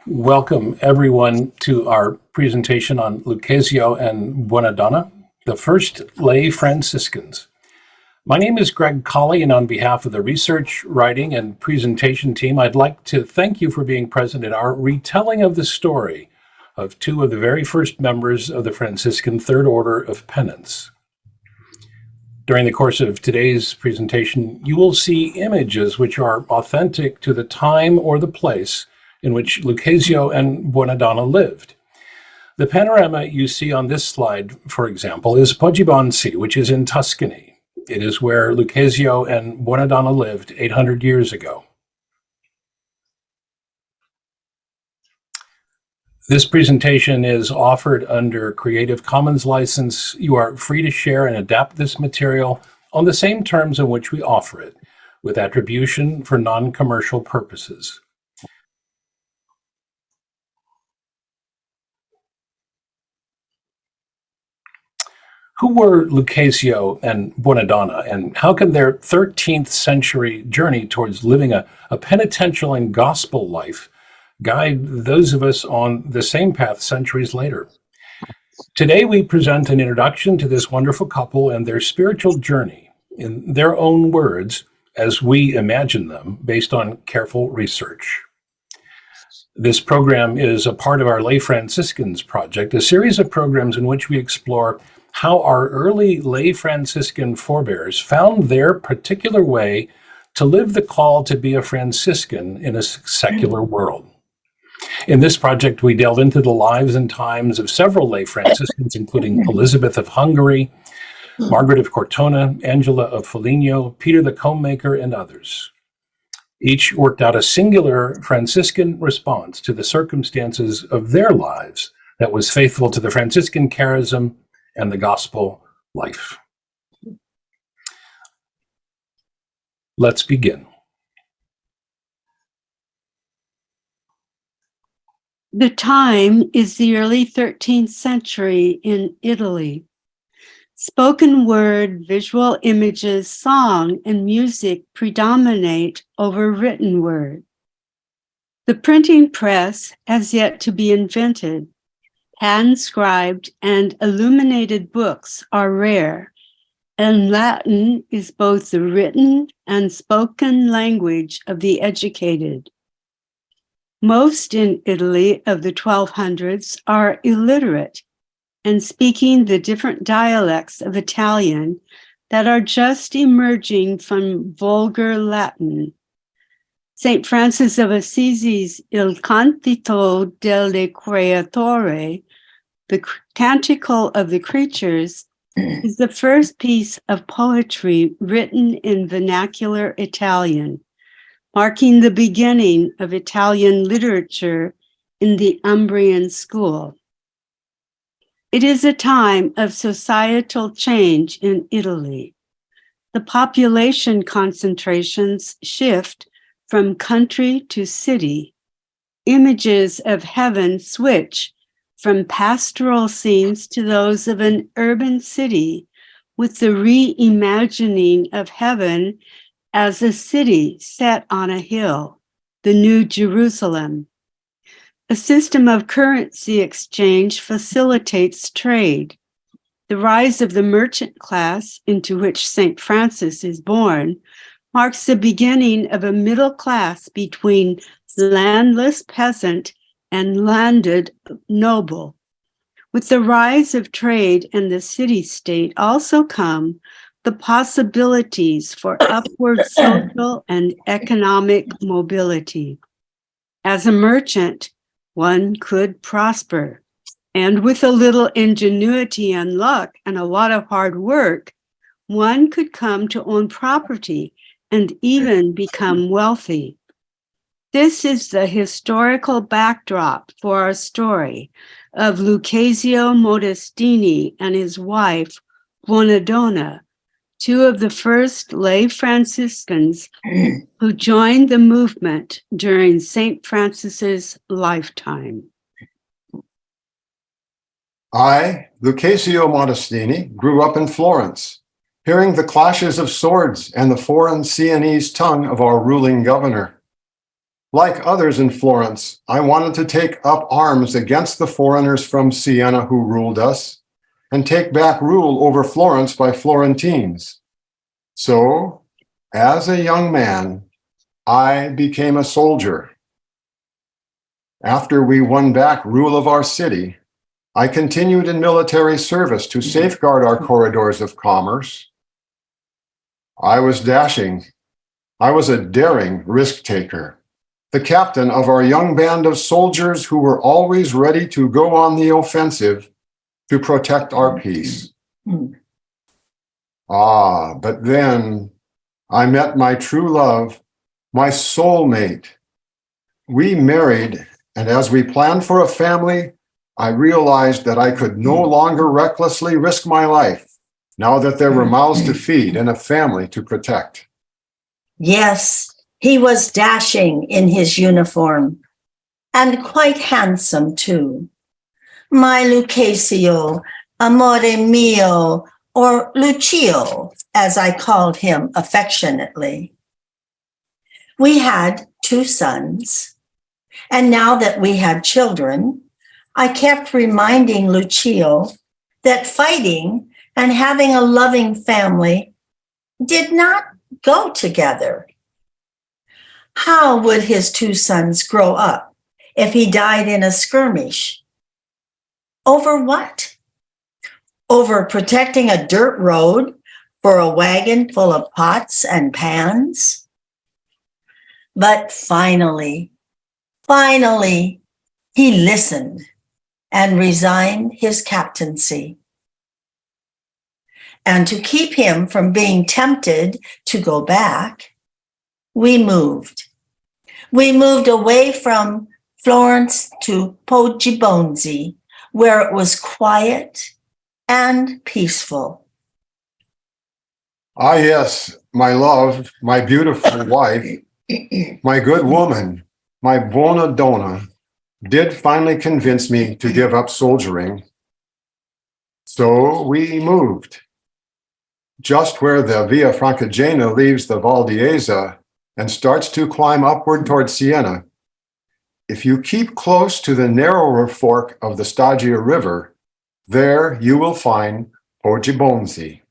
Welcome, everyone, to our presentation on Luchesio and Buonadonna, the first lay Franciscans. My name is Greg Colley, and on behalf of the research, writing, and presentation team, I'd like to thank you for being present at our retelling of the story of two of the very first members of the Franciscan Third Order of Penance. During the course of today's presentation, you will see images which are authentic to the time or the place in which Luchesio and Buonadonna lived. The panorama you see on this slide, for example, is Poggibonsi, which is in Tuscany. It is where Luchesio and Buonadonna lived 800 years ago. This presentation is offered under Creative Commons license. You are free to share and adapt this material on the same terms in which we offer it, with attribution for non-commercial purposes. Who were Luchesio and Buonadonna, and how can their 13th century journey towards living a penitential and gospel life guide those of us on the same path centuries later? Today we present an introduction to this wonderful couple and their spiritual journey in their own words as we imagine them based on careful research. This program is a part of our Lay Franciscans project, a series of programs in which we explore how our early lay Franciscan forebears found their particular way to live the call to be a Franciscan in a secular world. In this project, we delve into the lives and times of several lay Franciscans, including Elizabeth of Hungary, Margaret of Cortona, Angela of Foligno, Peter the Comb-maker, and others. Each worked out a singular Franciscan response to the circumstances of their lives that was faithful to the Franciscan charism and the gospel life. Let's begin. The time is the early 13th century in Italy. Spoken word, visual images, song, and music predominate over written word. The printing press has yet to be invented. Hand-scribed and illuminated books are rare, and Latin is both the written and spoken language of the educated. Most in Italy of the 1200s are illiterate and speaking the different dialects of Italian that are just emerging from vulgar Latin. St. Francis of Assisi's Il Cantito del Creatore, the Canticle of the Creatures, is the first piece of poetry written in vernacular Italian, marking the beginning of Italian literature in the Umbrian school. It is a time of societal change in Italy. The population concentrations shift from country to city. Images of heaven switch from pastoral scenes to those of an urban city, with the reimagining of heaven as a city set on a hill, the New Jerusalem. A system of currency exchange facilitates trade. The rise of the merchant class, into which St. Francis is born, marks the beginning of a middle class between landless peasant and landed noble. With the rise of trade and the city-state also come the possibilities for upward social and economic mobility. As a merchant, one could prosper, and with a little ingenuity and luck and a lot of hard work, one could come to own property and even become wealthy. This is the historical backdrop for our story of Luchesio Modestini and his wife, Buonadonna, two of the first lay Franciscans who joined the movement during St. Francis's lifetime. I, Luchesio Modestini, grew up in Florence, hearing the clashes of swords and the foreign Sienese tongue of our ruling governor. Like others in Florence, I wanted to take up arms against the foreigners from Siena who ruled us and take back rule over Florence by Florentines. So, as a young man, I became a soldier. After we won back rule of our city, I continued in military service to safeguard our corridors of commerce. I was dashing. I was a daring risk taker, the captain of our young band of soldiers who were always ready to go on the offensive to protect our peace. But then I met my true love, my soulmate. We married, and as we planned for a family, I realized that I could no longer recklessly risk my life now that there were mouths to feed and a family to protect. Yes, he was dashing in his uniform and quite handsome too. My Luchesio, amore mio, or Lucio, as I called him affectionately. We had 2 sons, and now that we had children, I kept reminding Lucio that fighting and having a loving family did not go together. How would his 2 sons grow up if he died in a skirmish? Over what? Over protecting a dirt road for a wagon full of pots and pans? But finally, he listened and resigned his captaincy. And to keep him from being tempted to go back, we moved. We moved away from Florence to Poggibonsi, where it was quiet and peaceful. Ah, yes, my love, my beautiful wife, my good woman, my Buonadonna, did finally convince me to give up soldiering. So we moved. Just where the Via Francigena leaves the Val d'Isa and starts to climb upward toward Siena, if you keep close to the narrower fork of the Staggia River, there you will find Poggibonsi.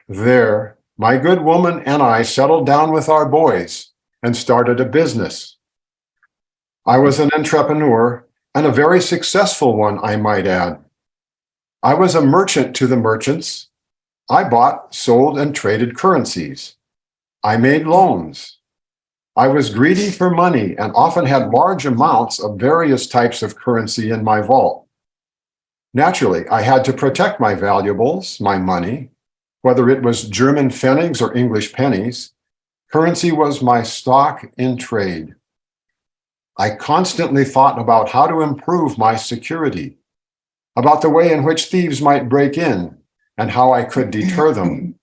There, my good woman and I settled down with our boys and started a business. I was an entrepreneur, and a very successful one, I might add. I was a merchant to the merchants. I bought, sold, and traded currencies. I made loans. I was greedy for money and often had large amounts of various types of currency in my vault. Naturally, I had to protect my valuables, my money, whether it was German pfennigs or English pennies. Currency was my stock in trade. I constantly thought about how to improve my security, about the way in which thieves might break in, and how I could deter them.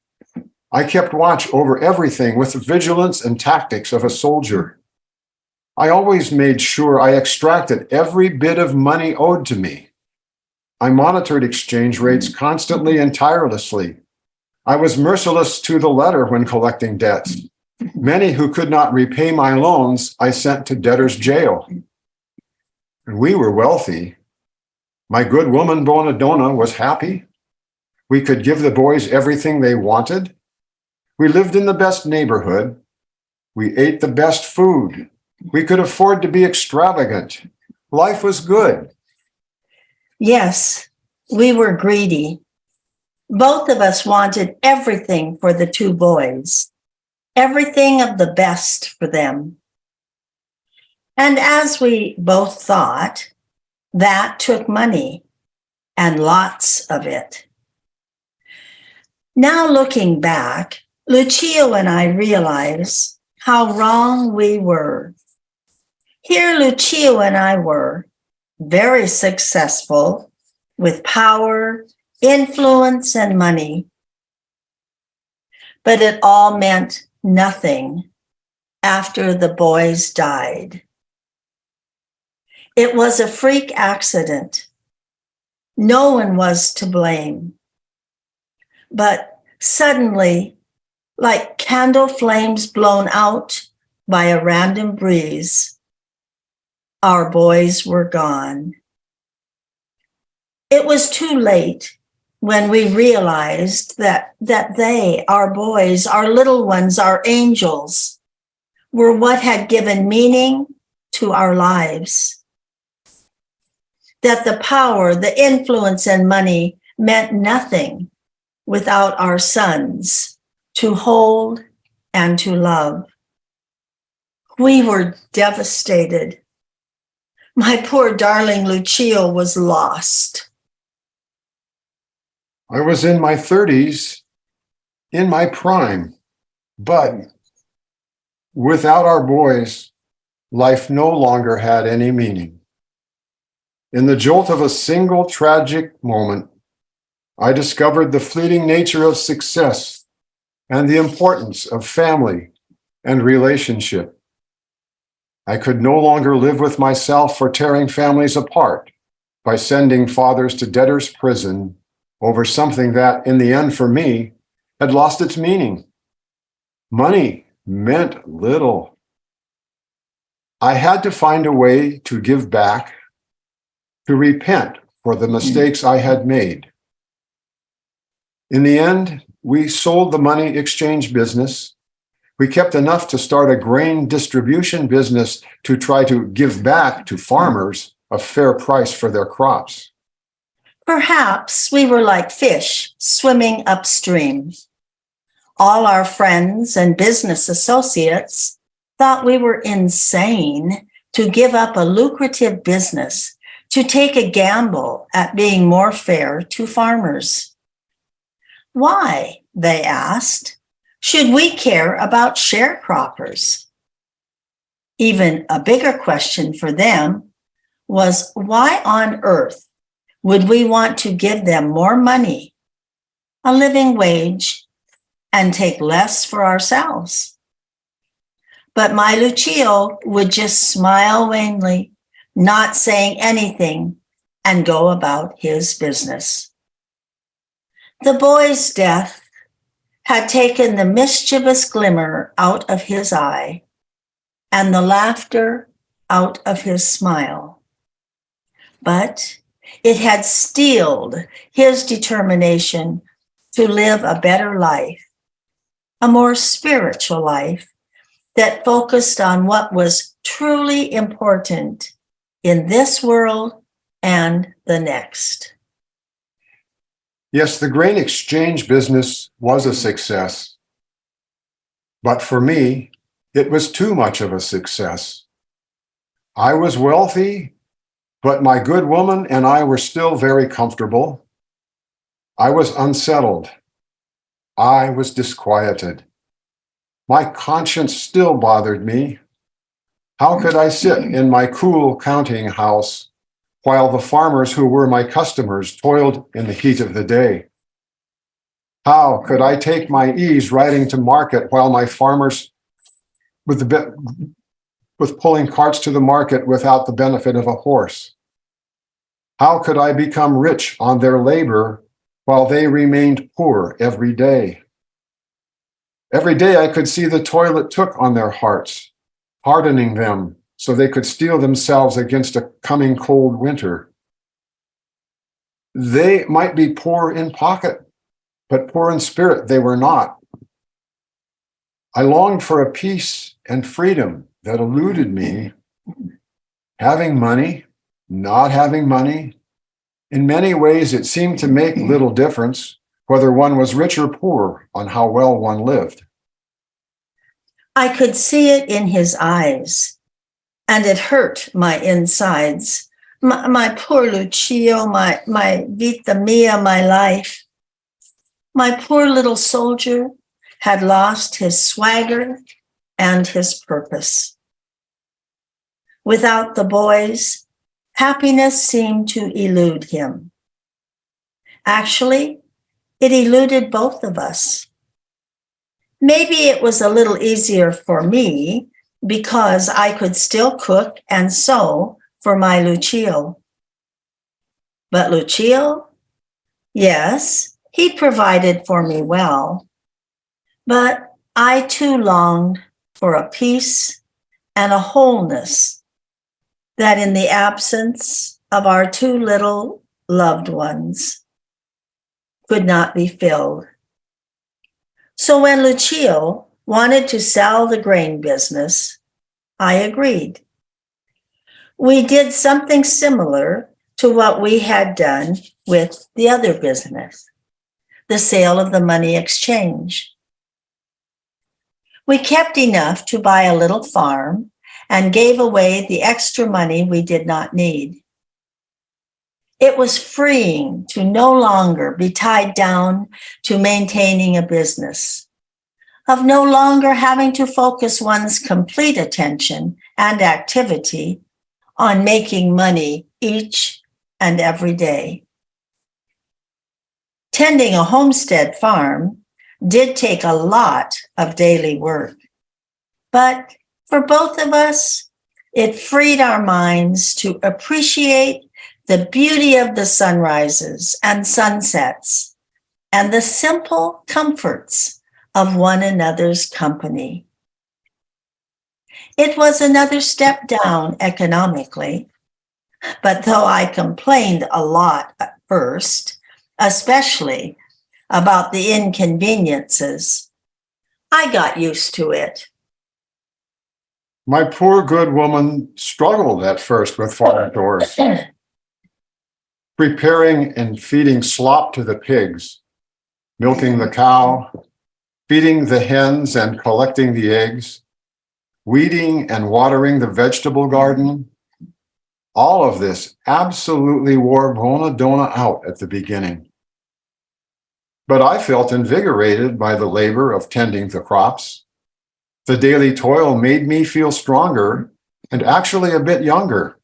I kept watch over everything with the vigilance and tactics of a soldier. I always made sure I extracted every bit of money owed to me. I monitored exchange rates constantly and tirelessly. I was merciless to the letter when collecting debts. Many who could not repay my loans, I sent to debtor's jail. And we were wealthy. My good woman Buonadonna was happy. We could give the boys everything they wanted. We lived in the best neighborhood. We ate the best food. We could afford to be extravagant. Life was good. Yes, we were greedy. Both of us wanted everything for the 2 boys, everything of the best for them. And as we both thought, that took money, and lots of it. Now looking back, Lucio and I realize how wrong we were. Here Lucio and I were, very successful, with power, influence, and money. But it all meant nothing after the boys died. It was a freak accident. No one was to blame. But suddenly, like candle flames blown out by a random breeze, our boys were gone. It was too late when we realized that they, our boys, our little ones, our angels, were what had given meaning to our lives. That the power, the influence, and money meant nothing without our sons to hold and to love. We were devastated. My poor darling Luchio was lost. I was in my 30s, in my prime, but without our boys, life no longer had any meaning. In the jolt of a single tragic moment, I discovered the fleeting nature of success and the importance of family and relationship. I could no longer live with myself for tearing families apart by sending fathers to debtor's prison over something that, in the end for me, had lost its meaning. Money meant little. I had to find a way to give back, to repent for the mistakes I had made. In the end, we sold the money exchange business. We kept enough to start a grain distribution business to try to give back to farmers a fair price for their crops. Perhaps we were like fish swimming upstream. All our friends and business associates thought we were insane to give up a lucrative business to take a gamble at being more fair to farmers. Why, they asked, should we care about sharecroppers? Even a bigger question for them was, why on earth would we want to give them more money, a living wage, and take less for ourselves? But my Luchio would just smile wanly, not saying anything, and go about his business. The boy's death had taken the mischievous glimmer out of his eye and the laughter out of his smile. But it had steeled his determination to live a better life, a more spiritual life that focused on what was truly important in this world and the next. Yes, the grain exchange business was a success. But for me, it was too much of a success. I was wealthy, but my good woman and I were still very comfortable. I was unsettled. I was disquieted. My conscience still bothered me. How could I sit in my cool counting house while the farmers who were my customers toiled in the heat of the day? How could I take my ease riding to market while my farmers with pulling carts to the market without the benefit of a horse? How could I become rich on their labor while they remained poor every day? Every day I could see the toil it took on their hearts, hardening them so they could steel themselves against a coming cold winter. They might be poor in pocket, but poor in spirit they were not. I longed for a peace and freedom that eluded me. Having money, not having money, in many ways it seemed to make little difference whether one was rich or poor on how well one lived. I could see it in his eyes, and it hurt my insides. My poor Luchio, my vita mia, my life. My poor little soldier had lost his swagger and his purpose. Without the boys, happiness seemed to elude him. Actually, it eluded both of us. Maybe it was a little easier for me because I could still cook and sew for my Luchio. But Luchio, yes, he provided for me well, but I too longed for a peace and a wholeness that in the absence of our two little loved ones could not be filled. So when Luchio wanted to sell the grain business, I agreed. We did something similar to what we had done with the other business, the sale of the money exchange. We kept enough to buy a little farm and gave away the extra money we did not need. It was freeing to no longer be tied down to maintaining a business, of no longer having to focus one's complete attention and activity on making money each and every day. Tending a homestead farm did take a lot of daily work, but for both of us, it freed our minds to appreciate the beauty of the sunrises and sunsets and the simple comforts of one another's company. It was another step down economically, but though I complained a lot at first, especially about the inconveniences, I got used to it. My poor good woman struggled at first with farm chores, preparing and feeding slop to the pigs, milking the cow, feeding the hens and collecting the eggs, weeding and watering the vegetable garden. All of this absolutely wore Buonadonna out at the beginning. But I felt invigorated by the labor of tending the crops. The daily toil made me feel stronger and actually a bit younger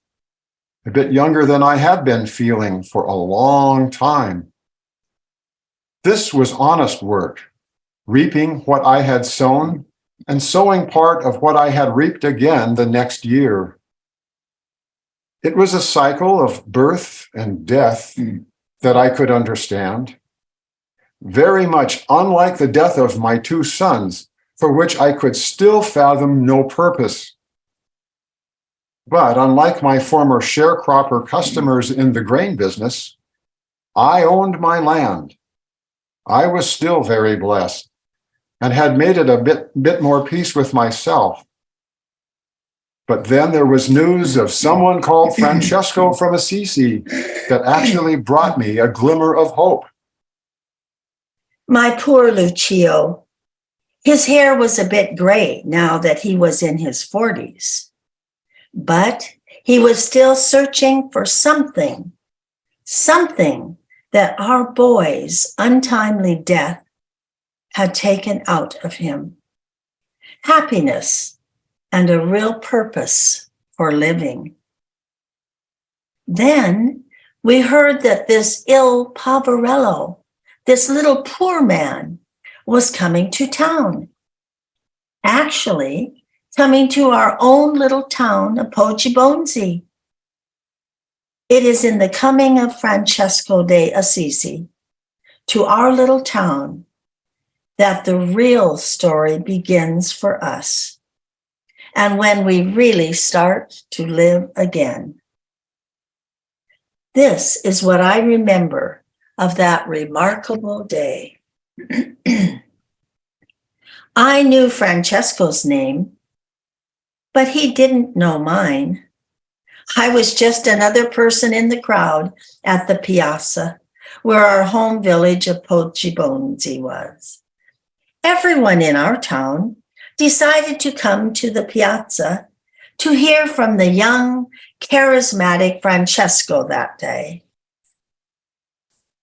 than I had been feeling for a long time. This was honest work, reaping what I had sown and sowing part of what I had reaped again the next year. It was a cycle of birth and death that I could understand, very much unlike the death of my two sons, for which I could still fathom no purpose. But unlike my former sharecropper customers in the grain business, I owned my land. I was still very blessed and had made it a bit more peace with myself. But then there was news of someone called Francesco from Assisi that actually brought me a glimmer of hope. My poor Luchio. His hair was a bit gray now that he was in his 40s, but he was still searching for something that our boy's untimely death had taken out of him. Happiness and a real purpose for living. Then we heard that this ill poverello, this little poor man, was coming to town. Actually, coming to our own little town of Poggibonsi. It is in the coming of Francesco de Assisi to our little town that the real story begins for us, and when we really start to live again. This is what I remember of that remarkable day. I knew Francesco's name, but he didn't know mine. I was just another person in the crowd at the piazza, where our home village of Poggibonsi was. Everyone in our town decided to come to the piazza to hear from the young, charismatic Francesco that day.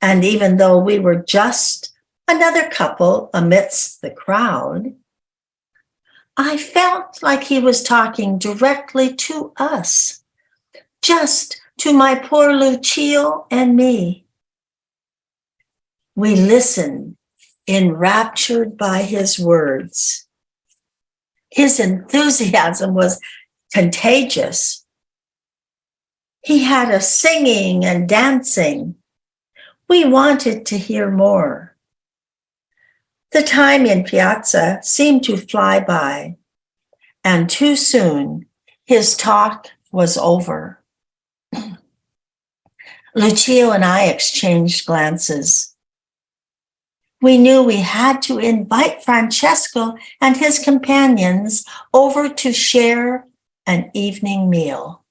And even though we were just another couple amidst the crowd, I felt like he was talking directly to us, just to my poor Luchio and me. We listened, enraptured by his words. His enthusiasm was contagious. He had us singing and dancing. We wanted to hear more. The time in piazza seemed to fly by, and too soon his talk was over. Luchio and I exchanged glances. We knew we had to invite Francesco and his companions over to share an evening meal.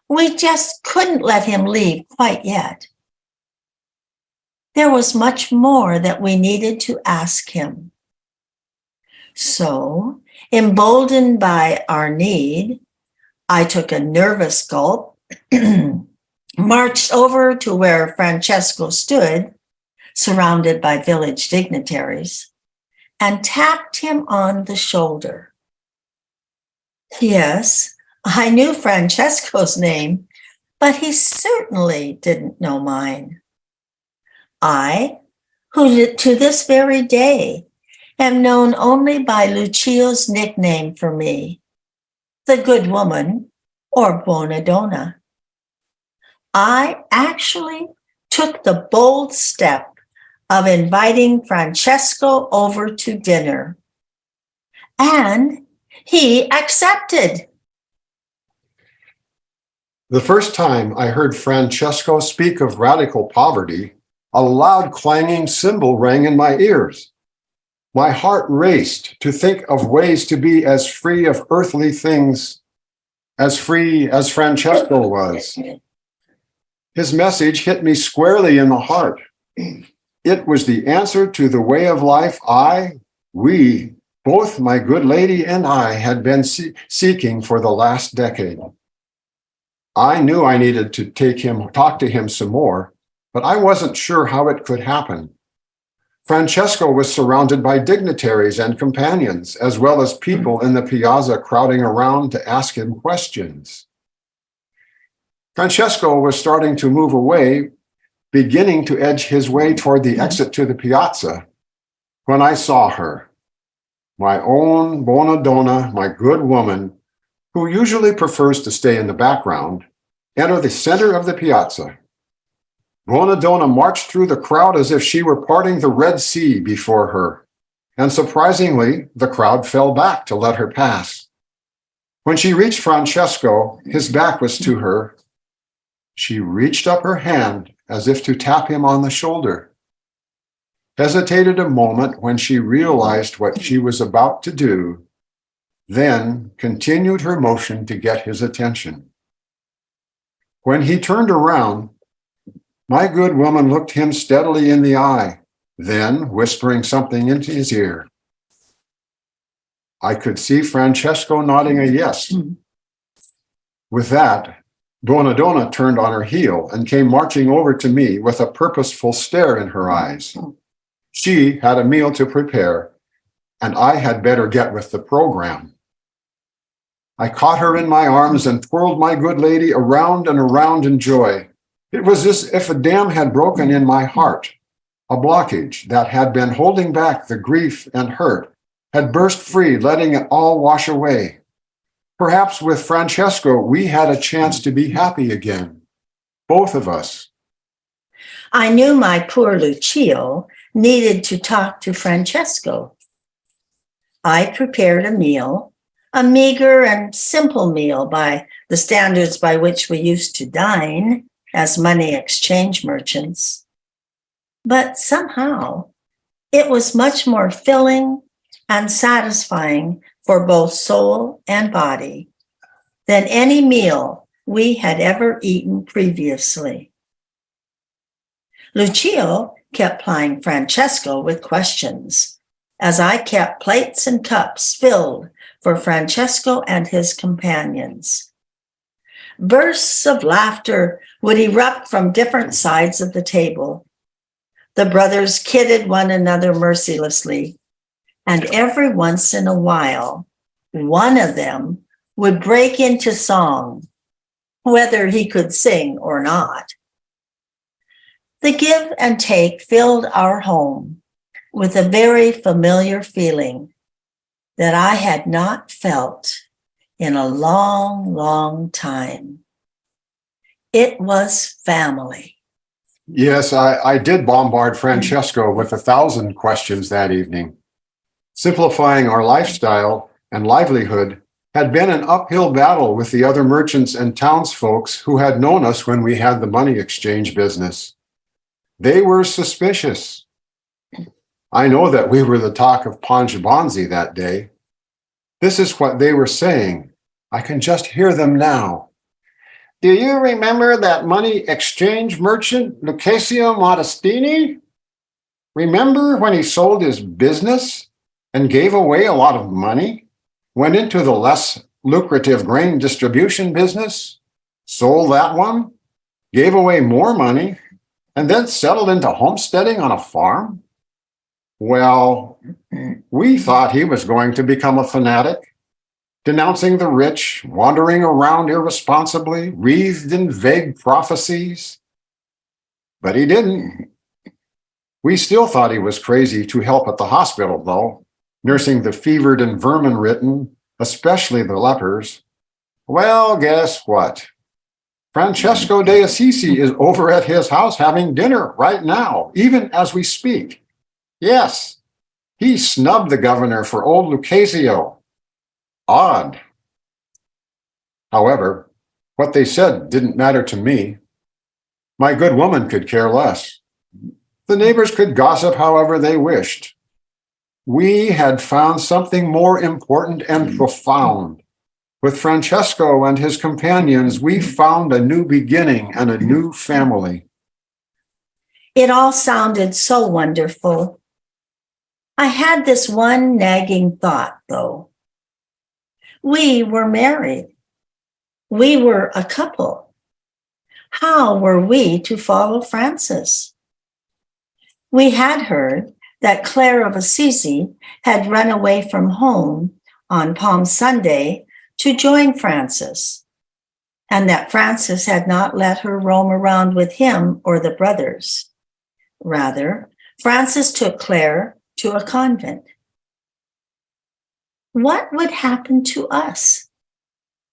We just couldn't let him leave quite yet. There was much more that we needed to ask him. So, emboldened by our need, I took a nervous gulp, marched over to where Francesco stood, surrounded by village dignitaries, and tapped him on the shoulder. Yes, I knew Francesco's name, but he certainly didn't know mine. I, who to this very day am known only by Luchio's nickname for me, the good woman or Buonadonna. I actually took the bold step of inviting Francesco over to dinner, and he accepted. The first time I heard Francesco speak of radical poverty, a loud clanging cymbal rang in my ears. My heart raced to think of ways to be as free of earthly things, as free as Francesco was. His message hit me squarely in the heart. It was the answer to the way of life we, both my good lady and I, had been seeking for the last decade. I knew I needed to talk to him some more, but I wasn't sure how it could happen. Francesco was surrounded by dignitaries and companions, as well as people in the piazza crowding around to ask him questions. Francesco was starting to move away, beginning to edge his way toward the exit to the piazza, when I saw her, my own Buonadonna, my good woman, who usually prefers to stay in the background, enter the center of the piazza. Buonadonna marched through the crowd as if she were parting the Red Sea before her, and surprisingly, the crowd fell back to let her pass. When she reached Francesco, his back was to her. She reached up her hand as if to tap him on the shoulder, hesitated a moment when she realized what she was about to do, then continued her motion to get his attention. When he turned around, my good woman looked him steadily in the eye, then whispering something into his ear. I could see Francesco nodding a yes. With that, Buonadonna turned on her heel and came marching over to me with a purposeful stare in her eyes. She had a meal to prepare, and I had better get with the program. I caught her in my arms and twirled my good lady around and around in joy. It was as if a dam had broken in my heart. A blockage that had been holding back the grief and hurt had burst free, letting it all wash away. Perhaps with Francesco, we had a chance to be happy again, both of us. I knew my poor Luchio needed to talk to Francesco. I prepared a meal, a meager and simple meal by the standards by which we used to dine as money exchange merchants. But somehow it was much more filling and satisfying for both soul and body than any meal we had ever eaten previously. Luchio kept plying Francesco with questions as I kept plates and cups filled for Francesco and his companions. Bursts of laughter would erupt from different sides of the table. The brothers kidded one another mercilessly, and every once in a while, one of them would break into song, whether he could sing or not. The give and take filled our home with a very familiar feeling that I had not felt in a long, long time. It was family. Yes, I did bombard Francesco with 1,000 questions that evening. Simplifying our lifestyle and livelihood had been an uphill battle with the other merchants and townsfolks who had known us when we had the money exchange business. They were suspicious. I know that we were the talk of Ponjabonzi that day. This is what they were saying. I can just hear them now. Do you remember that money exchange merchant, Luchesio Modestini? Remember when he sold his business and gave away a lot of money? Went into the less lucrative grain distribution business, sold that one, gave away more money, and then settled into homesteading on a farm? Well, we thought he was going to become a fanatic, denouncing the rich, wandering around irresponsibly, wreathed in vague prophecies. But he didn't. We still thought he was crazy to help at the hospital, though, nursing the fevered and vermin-ridden, especially the lepers. Well, guess what? Francesco de Assisi is over at his house having dinner right now, even as we speak. Yes, he snubbed the governor for old Luchesio. Odd. However, what they said didn't matter to me. My good woman could care less. The neighbors could gossip however they wished. We had found something more important and profound. With Francesco and his companions, we found a new beginning and a new family. It all sounded so wonderful. I had this one nagging thought, though. We were married. We were a couple. How were we to follow Francis? We had heard that Clare of Assisi had run away from home on Palm Sunday to join Francis, and that Francis had not let her roam around with him or the brothers. Rather, Francis took Clare to a convent. What would happen to us?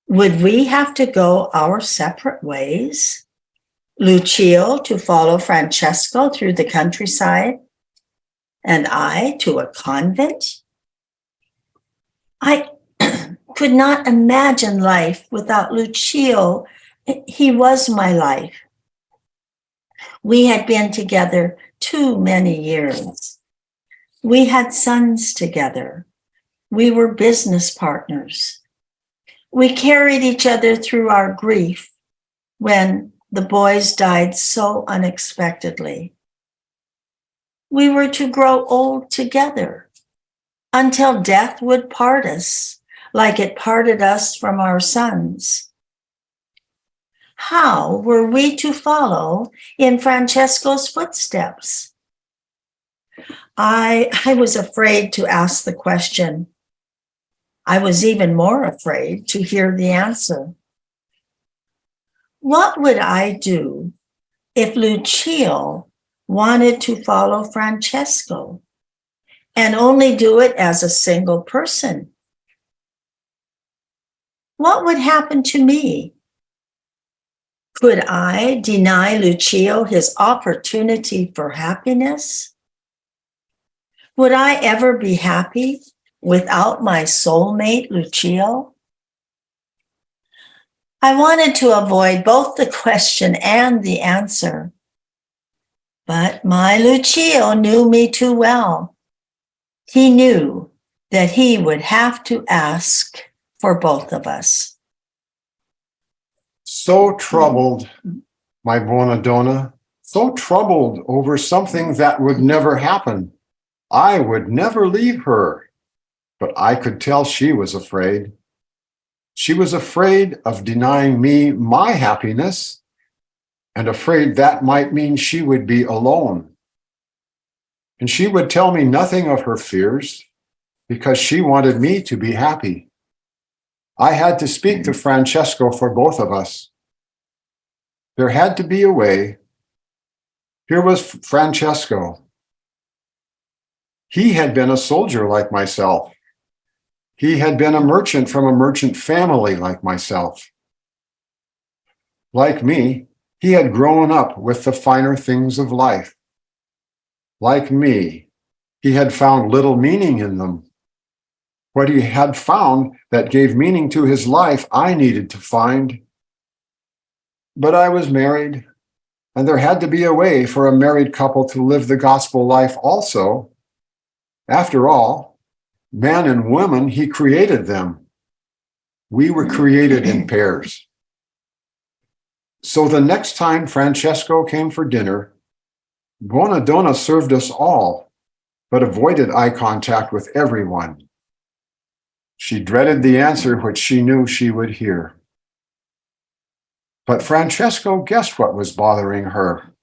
Would we have to go our separate ways? Lucio to follow Francesco through the countryside, and I to a convent? I could not imagine life without Lucio. He was my life. We had been together too many years. We had sons together. We were business partners. We carried each other through our grief when the boys died so unexpectedly. We were to grow old together until death would part us, like it parted us from our sons. How were we to follow in Francesco's footsteps? I was afraid to ask the question. I was even more afraid to hear the answer. What would I do if Lucio wanted to follow Francesco and only do it as a single person? What would happen to me? Could I deny Lucio his opportunity for happiness? Would I ever be happy without my soulmate, Lucio? I wanted to avoid both the question and the answer, but my Lucio knew me too well. He knew that he would have to ask for both of us. So troubled, my Buonadonna, so troubled over something that would never happen. I would never leave her, but I could tell she was afraid. She was afraid of denying me my happiness and afraid that might mean she would be alone. And she would tell me nothing of her fears because she wanted me to be happy. I had to speak to Francesco for both of us. There had to be a way. Here was Francesco. He had been a soldier like myself. He had been a merchant from a merchant family like myself. Like me, he had grown up with the finer things of life. Like me, he had found little meaning in them. What he had found that gave meaning to his life, I needed to find. But I was married, and there had to be a way for a married couple to live the gospel life also. After all, man and woman, he created them. We were created in pairs. So the next time Francesco came for dinner, Buonadonna served us all, but avoided eye contact with everyone. She dreaded the answer which she knew she would hear. But Francesco guessed what was bothering her.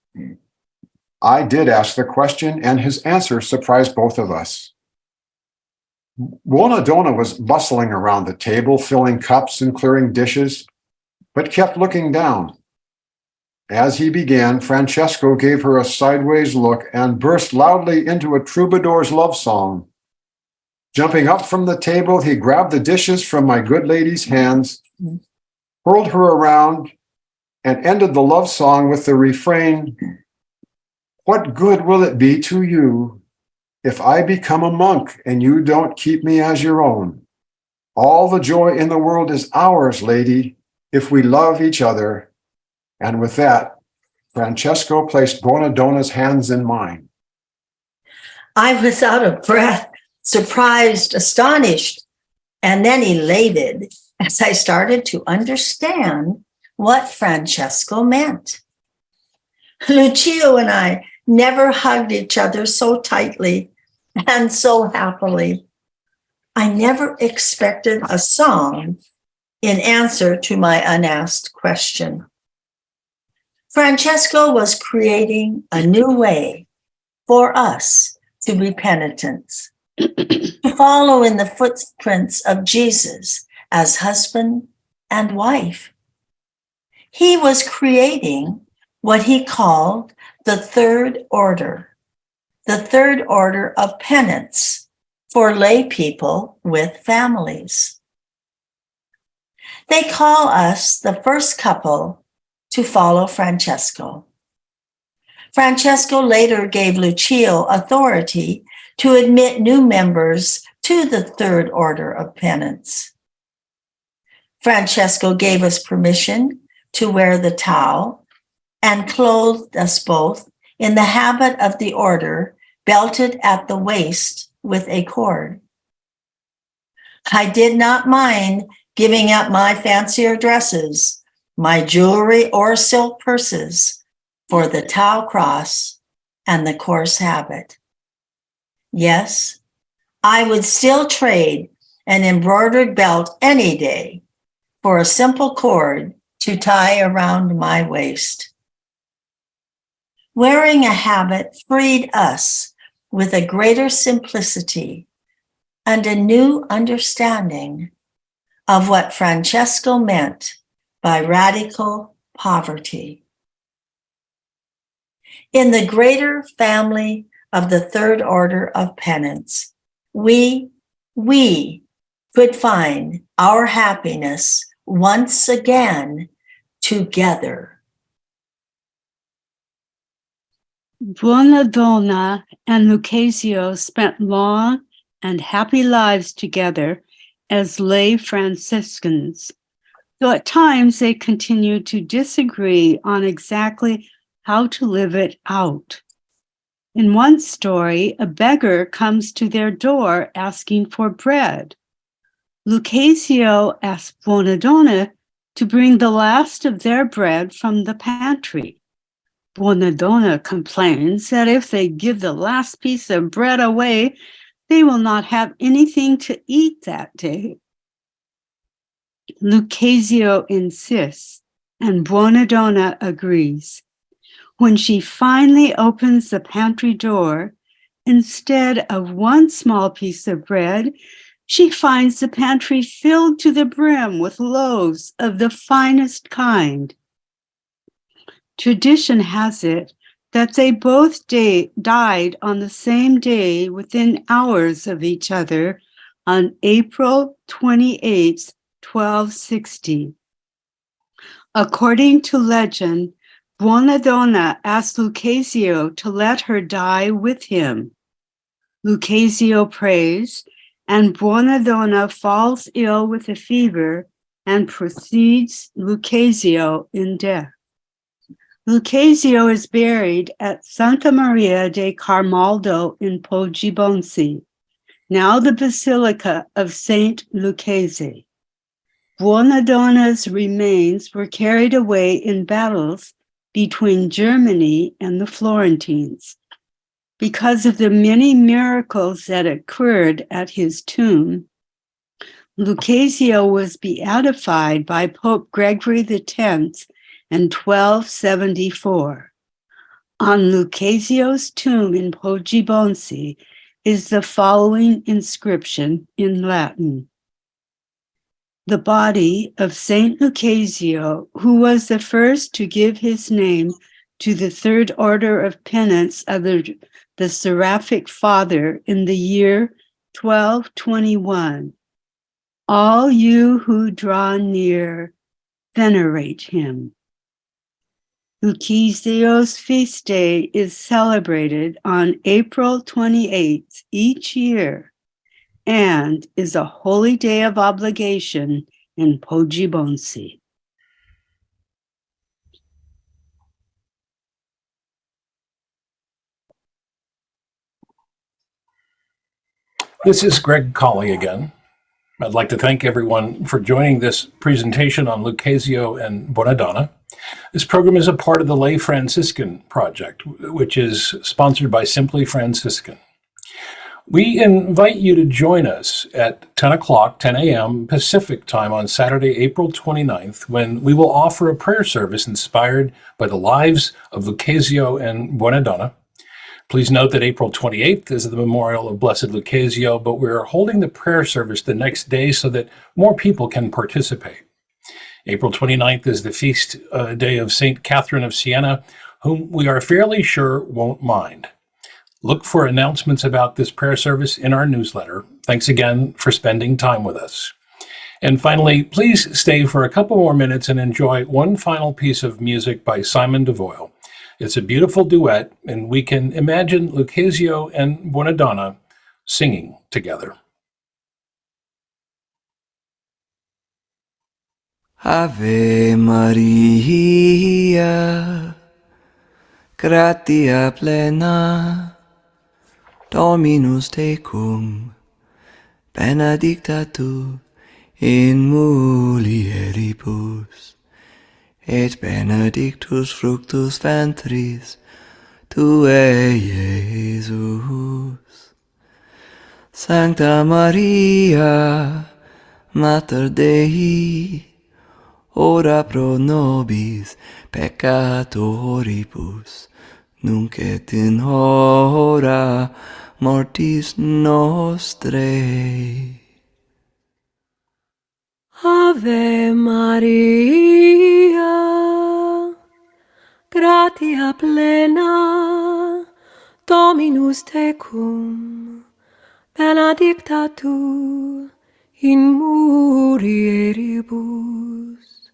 I did ask the question, and his answer surprised both of us. Buonadonna was bustling around the table, filling cups and clearing dishes, but kept looking down. As he began, Francesco gave her a sideways look and burst loudly into a troubadour's love song. Jumping up from the table, he grabbed the dishes from my good lady's hands, whirled her around, and ended the love song with the refrain, "What good will it be to you if I become a monk and you don't keep me as your own? All the joy in the world is ours, lady, if we love each other." And with that, Francesco placed Buonadonna's hands in mine. I was out of breath, surprised, astonished, and then elated as I started to understand what Francesco meant. Luchio and I never hugged each other so tightly and so happily. I never expected a song in answer to my unasked question. Francesco was creating a new way for us to be penitent, to follow in the footprints of Jesus as husband and wife. He was creating what he called the third order of penance for lay people with families. They call us the first couple to follow Francesco. Francesco later gave Luchio authority to admit new members to the third order of penance. Francesco gave us permission to wear the towel and clothed us both in the habit of the order, belted at the waist with a cord. I did not mind giving up my fancier dresses, my jewelry or silk purses for the towel cross and the coarse habit. Yes, I would still trade an embroidered belt any day for a simple cord to tie around my waist. Wearing a habit freed us with a greater simplicity and a new understanding of what Francesco meant by radical poverty. In the greater family of the third order of penance, we could find our happiness once again together. Buonadonna and Luchesio spent long and happy lives together as lay Franciscans, though at times they continued to disagree on exactly how to live it out. In one story, a beggar comes to their door asking for bread. Luchesio asks Buonadonna to bring the last of their bread from the pantry. Buonadonna complains that if they give the last piece of bread away, they will not have anything to eat that day. Luchesio insists, and Buonadonna agrees. When she finally opens the pantry door, instead of one small piece of bread, she finds the pantry filled to the brim with loaves of the finest kind. Tradition has it that they both died on the same day within hours of each other on April 28, 1260. According to legend, Buonadonna asked Luchesio to let her die with him. Luchesio prays, and Buonadonna falls ill with a fever and precedes Luchesio in death. Luchesio is buried at Santa Maria de Carmaldo in Poggibonsi, now the Basilica of Saint Lucchese. Buonadonna's remains were carried away in battles between Germany and the Florentines. Because of the many miracles that occurred at his tomb, Luchesio was beatified by Pope Gregory X in 1274. On Luchesio's tomb in Poggibonsi is the following inscription in Latin. The body of Saint Luchesio, who was the first to give his name to the Third Order of Penance of the Seraphic Father in the year 1221. All you who draw near, venerate him. Luchesio's feast day is celebrated on April 28th each year and is a holy day of obligation in Poggibonsi. This is Greg Colley again. I'd like to thank everyone for joining this presentation on Luchesio and Buonadonna. This program is a part of the Lay Franciscan project, which is sponsored by Simply Franciscan. We invite you to join us at 10 a.m. Pacific time on Saturday, April 29th, when we will offer a prayer service inspired by the lives of Luchesio and Buonadonna. Please note that April 28th is the memorial of Blessed Luchesio, but we're holding the prayer service the next day so that more people can participate. April 29th is the feast day of St. Catherine of Siena, whom we are fairly sure won't mind. Look for announcements about this prayer service in our newsletter. Thanks again for spending time with us. And finally, please stay for a couple more minutes and enjoy one final piece of music by Simon DeVoyle. It's a beautiful duet, and we can imagine Luchesio and Buonadonna singing together. Ave Maria, gratia plena, Dominus tecum, benedicta tu in mulieribus, et benedictus fructus ventris tuae, Iesus. Sancta Maria, Mater Dei, ora pro nobis peccatoribus, nunc et in hora mortis nostrae. Ave Maria, gratia plena, Dominus tecum, benedicta tu in mulieribus,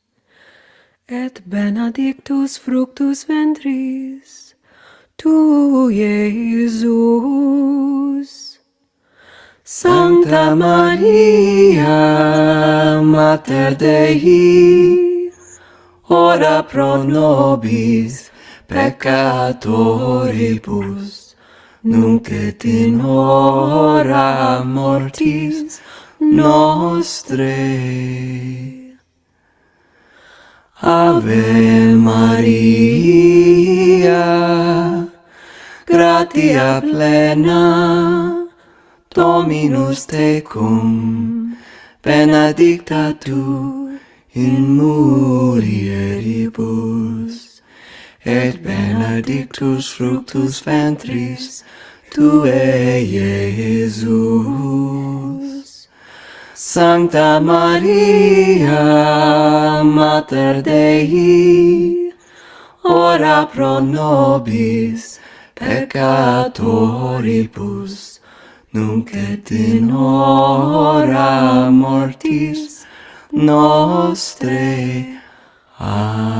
et benedictus fructus ventris tui, Iesus. Sancta Maria, Mater Dei, ora pro nobis peccatoribus, nunc et in hora mortis nostrae. Ave Maria, gratia plena, Dominus tecum, benedicta tu in mulieribus, et benedictus fructus ventris tuae, Iesus. Sancta Maria, Mater Dei, ora pro nobis peccatoribus, nunc et in hora mortis nostrae. Amen.